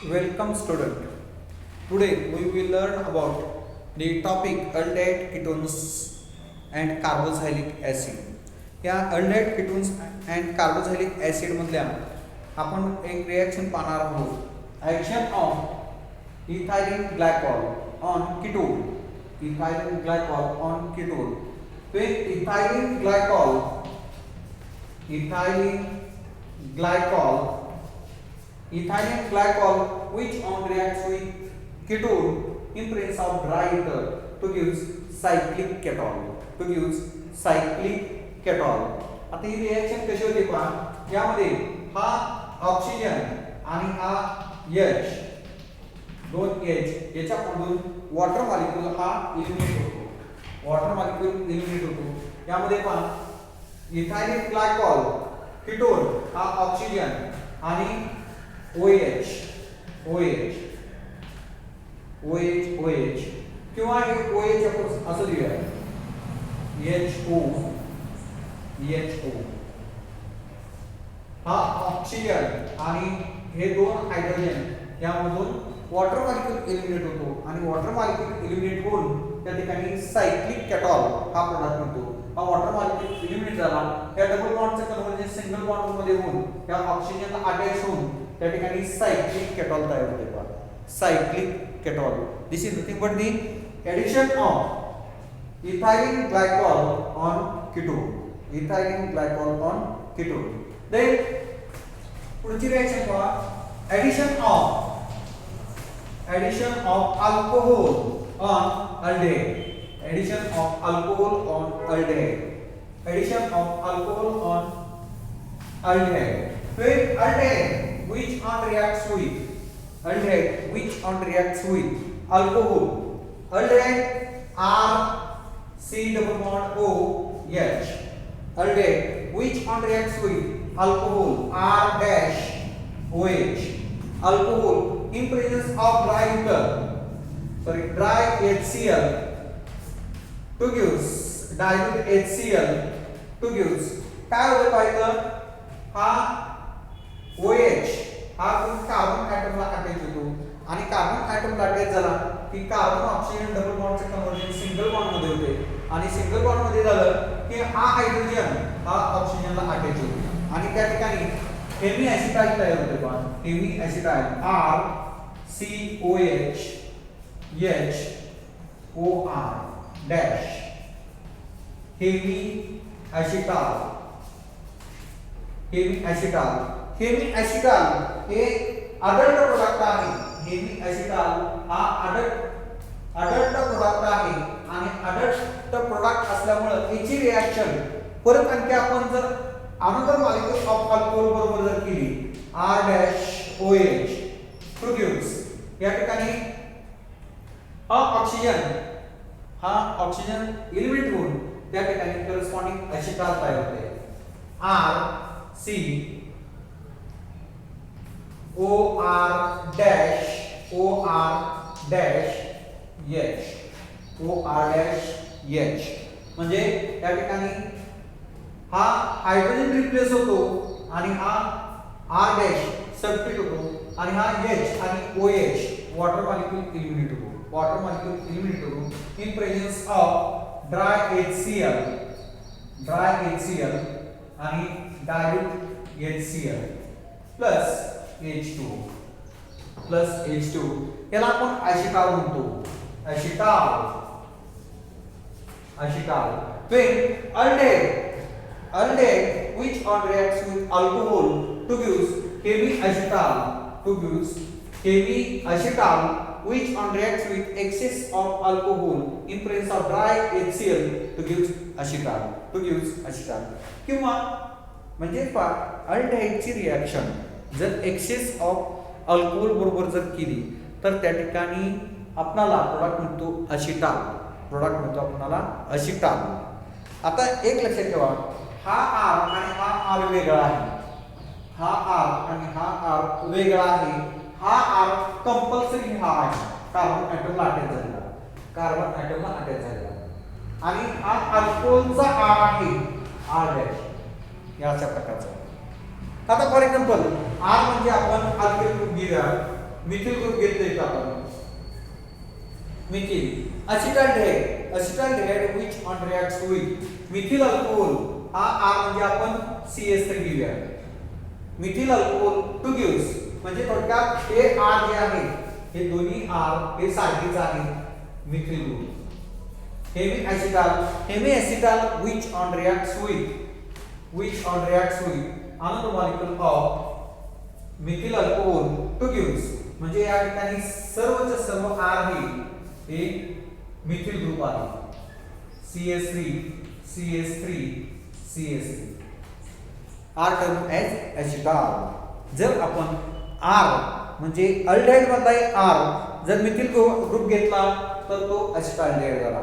Welcome student. Today we will learn about the topic aldehyde ketones and carboxylic acid. या aldehyde ketones and carboxylic acid मधल्या आपण एक reaction पाहणार आहोत. Action of ethylene glycol on ketone. Ethylene glycol on ketone. With ethylene glycol which on reacts with ketone in presence of dry ether to give cyclic ketone. आता ही reaction कशी होते पहा. यामध्ये हा ऑक्सिजन आणि हा H दोन H याच्यामधून वॉटर मॉलिक्यूल हा इलिमिनेट होतो. यामध्ये पहा इथायलिन ग्लायकॉल कीटोन हा ऑक्सिजन आणि OH किंवा हे OH आपण असं लिहूया HO हा ऑक्सिजन आणि हे दोन हायड्रोजन यामधून वॉटर मॉलिक्यूल एलिमिनेट होतो आणि वॉटर मॉलिक्यूल एलिमिनेट होऊन त्या ठिकाणी सायक्लिक केटॉल हा प्रोडक्ट मिळतो. हा वॉटर मॉलिक्यूल एलिमिनेट झाला या डबल बॉन्डचं कन्व्हर्जन सिंगल बॉन्ड मध्ये होऊन या ऑक्सिजनला अटॅच होऊन त्या ठिकाणी सायक्लिक केटॉल तयार होते पहा. Cyclic ketal this is nothing but the addition of ethylene glycol on ketone. Then पुढची रिएक्शन पहा addition of alcohol on aldehyde. With aldehyde which on reacts with alcohol. Aldehyde R C double bond OH. Aldehyde which on reacts with alcohol R dash OH. Alcohol in presence of dry HCl to gives dilute HCl to gives काय होतं पाहिजे हा OH हा carbon ऍटमला attach होतो आणि carbon ऍटमला attach झाला की carbon oxygen double बॉन्डचे कन्व्हर्जन सिंगल बॉन्ड मध्ये होते आणि सिंगल बॉन्ड मध्ये झालं की हा हायड्रोजन हा ऑक्सिजनला अटॅच होतो आणि त्या ठिकाणी हेवी ऍसिटाइल तयार होते पहा. Hemi acetal R COH HOR dash hemi acetal हे अडल्ट प्रोडक्ट आहे. हेवी ऍसिटाल हा अडल्ट प्रोडक्ट आहे आणि अडल्ट प्रोडक्ट असल्यामुळे याची रिएक्शन परत आणखी आपण जर अनदर मॉलिक्यूल ऑफ अल्कोहोल बरोबर जर केली R डॅश OH प्रोड्यूस या ठिकाणी हा ऑक्सिजन एलिमिनेट होऊन त्या ठिकाणी करस्पॉन्डिंग ऍसिटाल तयार होते. R C OR dash H म्हणजे त्या ठिकाणी हा हायड्रोजन रिप्लेस होतो आणि हा R डॅश सबस्टिट्यूट होतो आणि हा H आणि OH वॉटर मॉलिक्यूल एलिमिनेट होतो. In presence of dry HCl आणि डायल्यूट HCl प्लस H2 याला आपण ऍसिटाल म्हणतो. When aldehyde which on reacts with alcohol to gives heavy acetal which on reacts with excess of alcohol in presence of dry HCl to gives acetal. किंवा म्हणजे aldehyde ची reaction जर access of alcohol बरोबर जर केली तर त्या ठिकाणी आपल्याला प्रोडक्ट मिळतो असिटाल. आता एक लक्षात ठेवा हा R आणि हा R वेगळा आहे. हा R कंपल्सरी हा आहे कार्बन ऍटमला अटॅच झालेला आणि हा अल्कोहोलचा R आहे R डॅश याच्या प्रकारचा. आता फॉर एक्झाम्पल आर म्हणजे आपण अल्किल ग्रुप घेऊया मिथिल ग्रुप घेतले आपण methyl acetaldehyde which on reacts with methyl alcohol हा R म्हणजे आपण CS तर घेऊया मिथिल अल्कोहोल टू गिव्स म्हणजे थोडक्यात हे R जे आहे हे दोन्ही R हे सारखेच आहेत methyl group hemi acetal which on reacts with another molecule of methyl alcohol to gives म्हणजे या ठिकाणी सर्वच सर्व R हे मिथिल ग्रुप आहे CH3 R term age acetal जर आपण R म्हणजे अल्डिहाइड मधला R जर मिथिल ग्रुप घेतला तर तो acetaldehyde झाला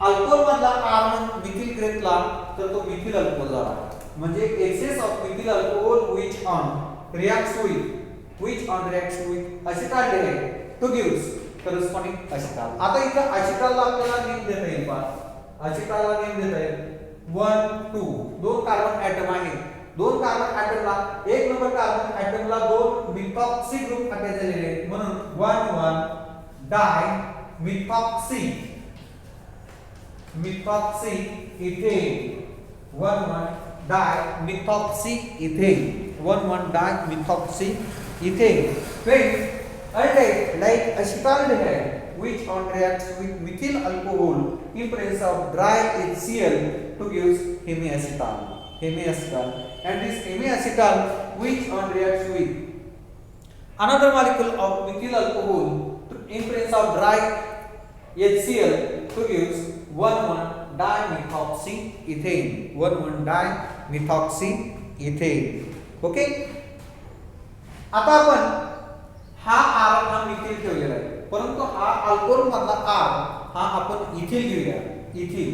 अल्कोहोल मधला R मिथिल घेतला तर तो मिथिल अल्कोहोल झाला म्हणजे excess of methyl alcohol which on reacts with acetaldehyde to gives corresponding acetal आता इथं acetal ला आपल्याला नेम देता येईल पहा acetal ला नेम देता येईल 1 2 दोन कार्बन ऍटम आहेत दोन कार्बन ऍटमला एक नंबर कार्बन ऍटमला दोन मिथॉक्सी ग्रुप अटॅच झालेले आहेत म्हणून 1 1 di methoxy ethane 1 1 di methoxy ethane 1 1 di methoxy ethane when aldehyde like acetaldehyde which on reacts with methyl alcohol in presence of dry HCl to gives hemiacetal and this hemiacetal which on reacts with another molecule of methyl alcohol in presence of dry HCl to gives 1 1 dimethoxyethane 1 1 dimethoxyethane okay आता आपण हा R हा methyl ठेवलेला आहे परंतु हा alcohol मधला R हा आपण इथिल घेऊया इथिल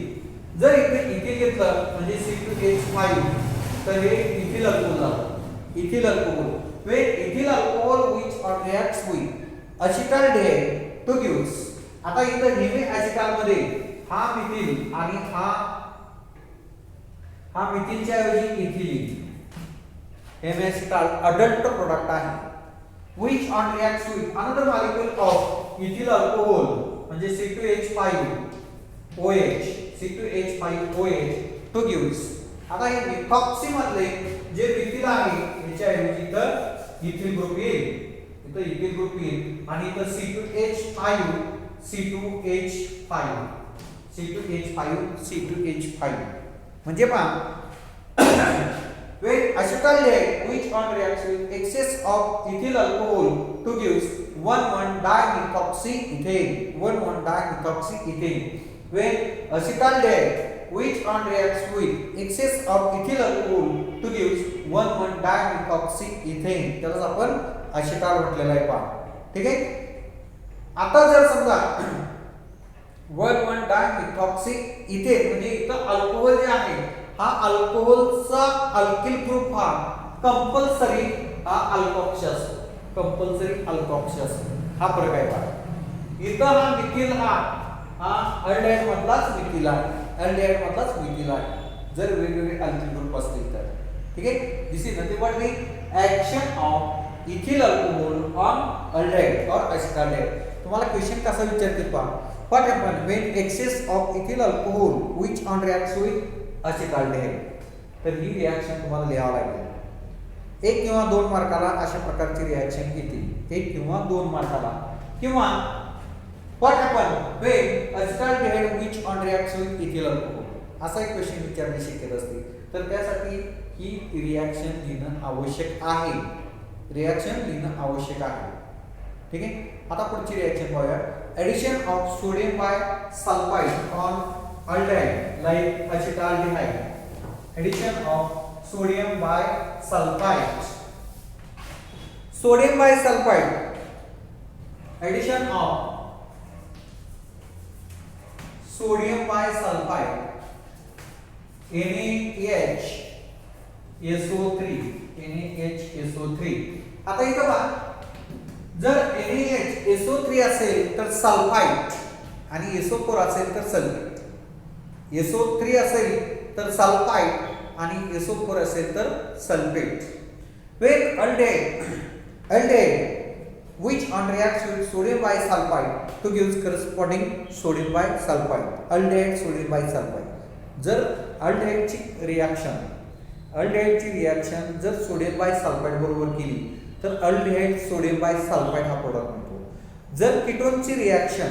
जर इथे इथिल घेतलं म्हणजे C2H5 तर हे इथिल अल्कोहोल झालं ethyl alcohol way ethyl alcohol which reacts with acetaldehyde to gives आता इथं हेमी acetal मध्ये हा मिथिल आणि हा मिथिलच्या ऐवजी इथिलीन हेमिacetal अडल्ट प्रोडक्ट आहे which on reacts with another molecule of ethyl alcohol म्हणजे C2H5OH to gives आता हे मिथॉक्सी मधले जे मिथिल आहे याच्या ऐवजी तर इथिल ग्रुप येईल इथं इथिल ग्रुप येईल आणि इथं C2H5 म्हणजे पहा when acetaldehyde which on reacts with excess of ethyl alcohol to gives 1 dimethoxyethane when acetaldehyde which on reacts with excess of ethyl alcohol to gives 1 dimethoxyethane त्याला आपण acetal म्हटलेला आहे पहा ठीक आहे आता जर समजा 1 dimethoxyethane म्हणजे इथं अल्कोहोल जे आहे हा अल्कोहोलचा अल्किल ग्रुप हा कंपल्सरी हा अल्कोक्ष असतो हा फरक आहे पहा इथं हा मिथिल हा अल्डिहाइड मधलाच मिथिल आहे जर वेगवेगळे अल्किल ग्रुप असतील तर ठीक आहे this is nothing but the action of ethyl alcohol on aldehyde और acetaldehyde तुम्हाला क्वेश्चन कसा विचारतील पहा what happen when excess of ethyl alcohol which on reacts with acetaldehyde तर ही रिएक्शन तुम्हाला लिहावी लागेल 1 किंवा 2 मार्काला अशा प्रकारची रिएक्शन येतील 1 किंवा 2 मार्काला किंवा what happen when acetaldehyde which on reacts with ethyl alcohol असा एक क्वेश्चन विचारण्याची शक्यता असते तर त्यासाठी ही रिएक्शन लिहिणं आवश्यक आहे ठीक आहे आता पुढची रिएक्शन पाहूया addition of sodium bisulphide on aldehyde like acetaldehyde addition of sodium bisulfite addition of sodium bisulfite NaHSO3 आता इथं पहा जर NaHSO3 असेल तर सल्फाइड आणि SO4 असेल तर सल्फेट SO3 असेल तर सल्फाइड आणि SO4 असेल तर sulphate when aldehyde which on reacts with sodium bisulfite to gives corresponding sodium bisulfite, aldehyde sodium bisulfite. जर aldehyde ची रिएक्शन जर सोडियम बायसल्फाइड बरोबर केली तर अल्डिहाइड सोडियम बायसल्फाइड हा प्रोडक्ट मिळतो. जर कीटोनची रिएक्शन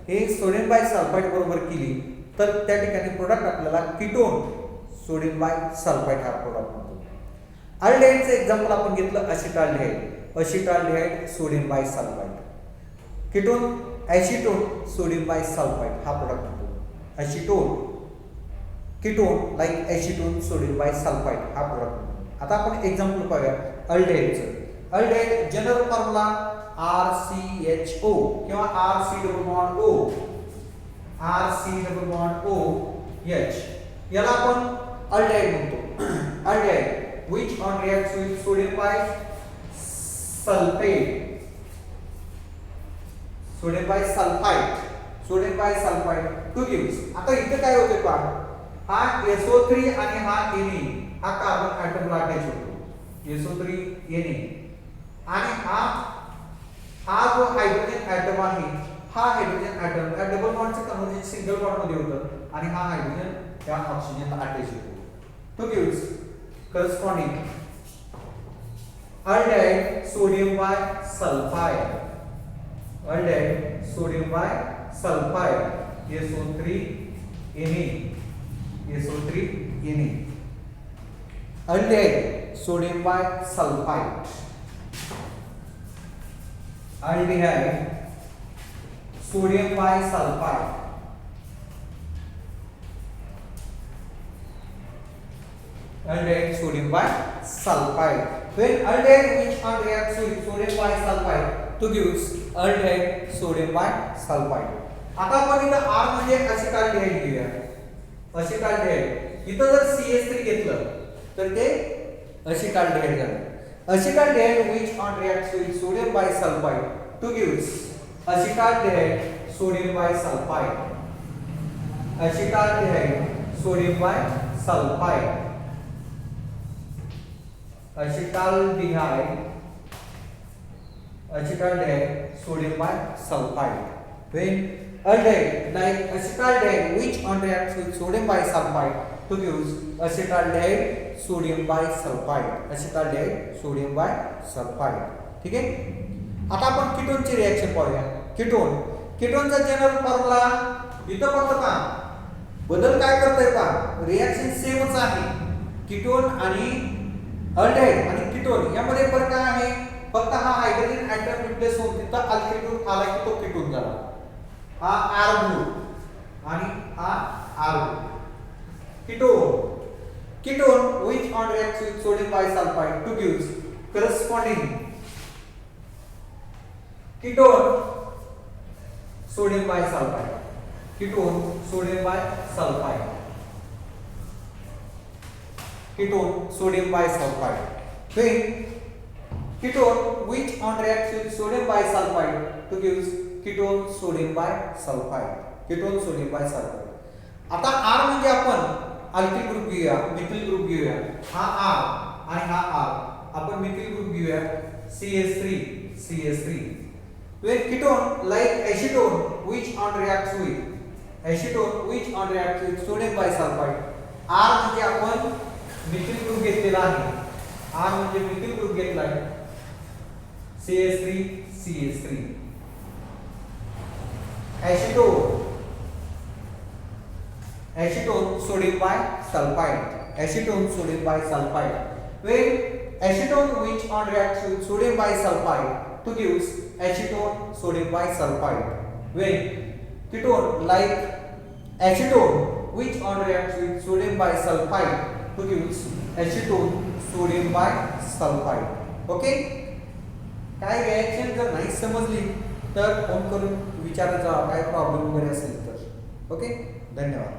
हे सोडियम बायसल्फाइड बरोबर केली तर त्या ठिकाणी प्रोडक्ट आपल्याला कीटोन सोडियम बायसल्फाइड हा प्रोडक्ट मिळतो. अल्डिहाइडचे एक्झाम्पल आपण घेतलं असिटाल्डिहाइड sodium bisulfide. Ketone acetone sodium bisulphide हा प्रोडक्ट मिळतो. Ketone like acetone sodium bisulphide हा प्रोडक्ट मिळतो. आता आपण एक्झाम्पल पाहूया अल्डिहाइडचं. अल्डिहाइड जनरल फॉर्म्युला RCHO किंवा RC डबल बॉन्ड OH, याला आपण अल्डिहाइड म्हणतो. Aldehyde which on reacts with sodium bisulfite to gives. आता इथे काय होते पहा, हा SO3 आणि हा Na हा कार्बन ॲटमला अटॅच होतो. SO3 Na आणि हा जो हायड्रोजन ॲटम आहे हा हायड्रोजन ॲटम या डबल बॉन्डचे कन्व्हर्जन सिंगल बॉन्ड मध्ये होतं आणि हा हायड्रोजन या ऑक्सिजनला अटॅच होतो. तो gives corresponding aldehyde sodium bisulfite, SO3 Na, aldehyde sodium bisulfite, aldehyde sodium bisulfite. Aldehyde sodium bisulfite. When aldehyde which on reacts with sodium bisulfite to gives aldehyde sodium bisulfite. आता आपण इथं R म्हणजे असिटाल्डिहाइड घेऊया. असिटाल्डिहाइड इथं जर CH3 घेतलं तर ते असिटाल्डिहाइड झालं. असिटाल्डिहाइड which on reacts with sodium bisulfite to gives असिटाल्डिहाइड sodium bisulfite. असिटाल्डिहाइड sodium bisulfite. acetaldehyde sodium bisulfite. When aldehyde like acetaldehyde which on reacts with sodium bisulfite to gives acetaldehyde sodium bisulfite. ठीक आहे. आता आपण कीटोनची reaction पाहूया. कीटोनचा general formula इथं फक्त पहा बदल काय करताय पहा, रिएक्शन सेमच आहे. कीटोन आणि अल्डिहाइड आणि कीटोन यामध्ये फरक काय आहे, फक्त हा हायड्रोजन ॲटम रिप्लेस होऊन तिथं अल्किल ग्रुप आला की तो कीटोन झाला. हा R ग्रुप आणि हा R group. Ketone which on reacts with sodium bisulfite to gives corresponding ketone sodium bisulfide. Ketone sodium bisulfite. When ketone which on reacts with sodium bisulfite to gives ketone sodium bisulfite. आता R म्हणजे आपण alkyl group घेऊया, methyl group घेऊया. हा R आणि हा R आपण methyl group घेऊया CH3. When ketone like acetone which on reacts with sodium bisulfite. R म्हणजे आपण मिथिल ग्रुप घेतलेला आहे. R म्हणजे मिथिल ग्रुप घेतला आहे. CH3. acetone sodium bisulfite. When acetone which on reacts with sodium bisulfite to gives acetone sodium bisulfite. When ketone like acetone which on reacts with sodium bisulfite to gives acetone sodium bisulfite. Okay. काय reaction जर नाही समजली तर phone करून विचारायचा, काय problem वगैरे असेल तर. ओके, धन्यवाद.